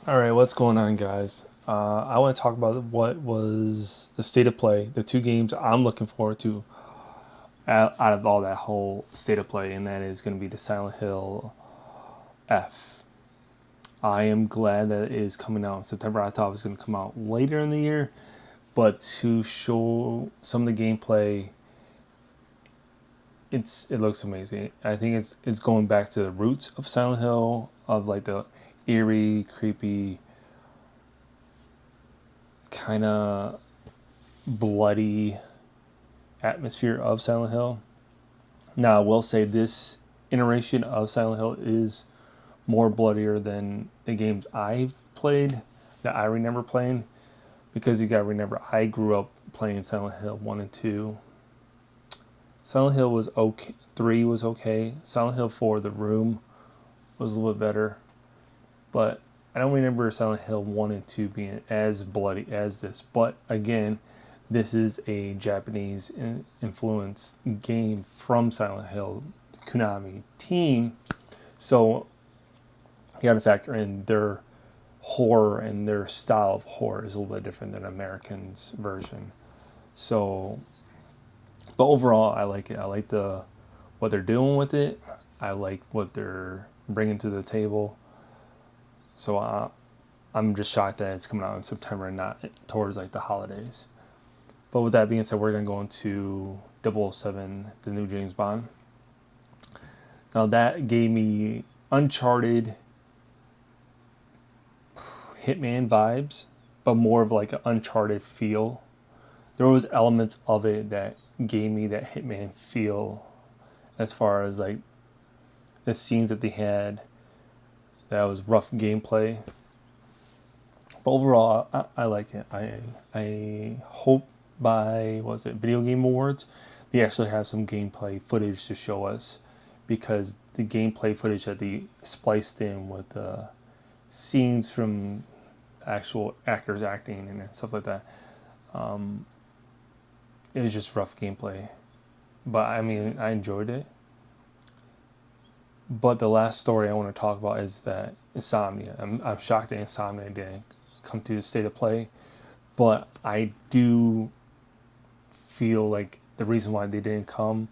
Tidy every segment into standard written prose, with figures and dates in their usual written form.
All right, what's going on, guys? I want to talk about what was the state of play, the two games I'm looking forward to out of all that whole state of play, and that is going to be the Silent Hill F. I am glad that it is coming out in September. I thought it was going to come out later in the year, but to show some of the gameplay, it looks amazing. I think it's going back to the roots of Silent Hill, of like the eerie, creepy, kind of bloody atmosphere of Silent Hill. Now, I will say this iteration of Silent Hill is more bloodier than the games I've played that I remember playing, because you got to remember I grew up playing Silent Hill 1 and 2. Silent Hill was okay, 3 was okay. Silent Hill 4, The Room, was a little bit better, but I don't remember Silent Hill 1 and 2 being as bloody as this. But again, this is a Japanese influenced game from Silent Hill, Konami team. So you got to factor in their horror, and their style of horror is a little bit different than Americans' version. So, but overall, I like it. I like what they're doing with it. I like what they're bringing to the table. So I'm just shocked that it's coming out in September and not towards like the holidays. But with that being said, we're going to go into 007, the new James Bond. Now that gave me Uncharted Hitman vibes, but more of like an Uncharted feel. There was elements of it that gave me that Hitman feel, as far as like the scenes that they had. That was rough gameplay. But overall, I like it. I hope by, Video Game Awards, they actually have some gameplay footage to show us, because the gameplay footage that they spliced in with the scenes from actual actors acting and stuff like that, it was just rough gameplay. But I mean, I enjoyed it. But the last story I want to talk about is that Insomnia. I'm shocked that Insomnia didn't come to the state of play, but I do feel like the reason why they didn't come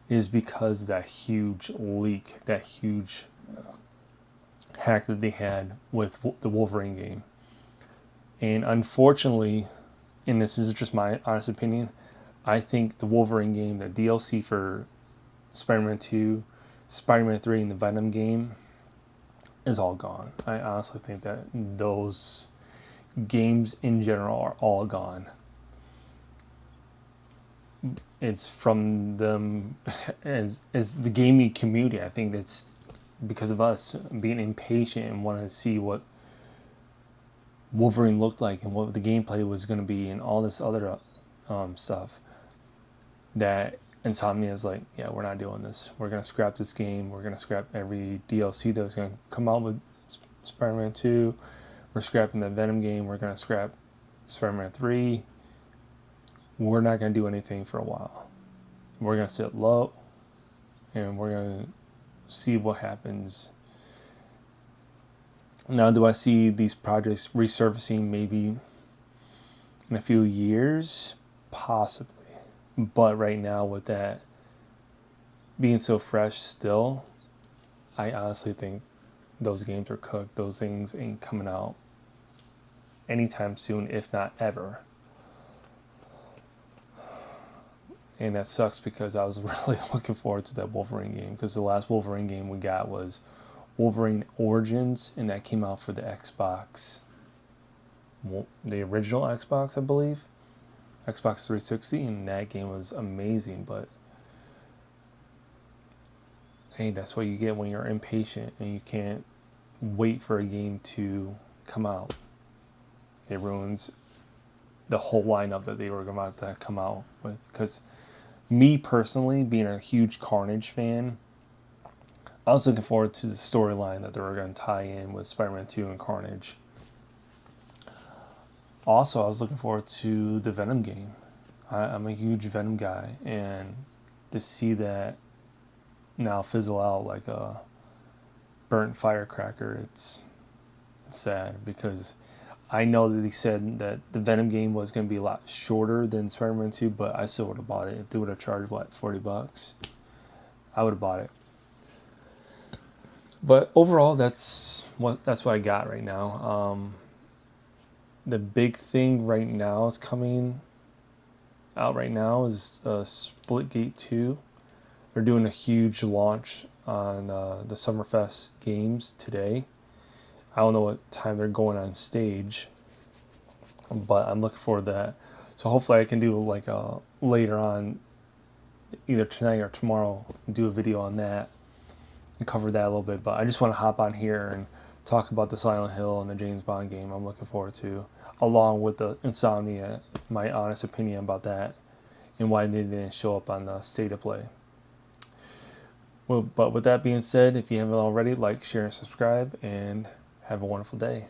is because that huge leak, that huge hack that they had with the Wolverine game. And unfortunately, and this is just my honest opinion, I think the Wolverine game, the DLC for Spider-Man 2, Spider-Man 3, and the Venom game is all gone. I honestly think that those games in general are all gone. It's from them as the gaming community. I think it's because of us being impatient and wanting to see what Wolverine looked like and what the gameplay was going to be and all this other stuff, that Insomnia is like, yeah, we're not doing this. We're going to scrap this game. We're going to scrap every DLC that was going to come out with Spider-Man 2. We're scrapping the Venom game. We're going to scrap Spider-Man 3. We're not going to do anything for a while. We're going to sit low, and we're going to see what happens. Now, do I see these projects resurfacing maybe in a few years? Possibly. But right now, with that being so fresh still, I honestly think those games are cooked. Those things ain't coming out anytime soon, if not ever. And that sucks, because I was really looking forward to that Wolverine game, because the last Wolverine game we got was Wolverine Origins, and that came out for the Xbox, the original Xbox, I believe, Xbox 360, and that game was amazing. But hey, that's what you get when you're impatient and you can't wait for a game to come out. It ruins the whole lineup that they were about to come out with. Because me personally, being a huge Carnage fan, I was looking forward to the storyline that they were going to tie in with Spider-Man 2 and Carnage. Also, I was looking forward to the Venom game. I'm a huge Venom guy, and to see that now fizzle out like a burnt firecracker, it's sad because I know that he said that the Venom game was going to be a lot shorter than Spider-Man 2, but I still would have bought it. If they would have charged, what, $40? I would have bought it. But overall, that's what I got right now. The big thing right now is coming out right now is Splitgate 2. They're doing a huge launch on the Summerfest games today. I don't know what time they're going on stage, but I'm looking forward to that. So hopefully I can do like later on, either tonight or tomorrow, do a video on that and cover that a little bit. But I just want to hop on here and talk about the Silent Hill and the James Bond game I'm looking forward to, along with the Insomnia, my honest opinion about that and why they didn't show up on the State of Play. Well, but with that being said, if you haven't already, like, share, and subscribe, and have a wonderful day.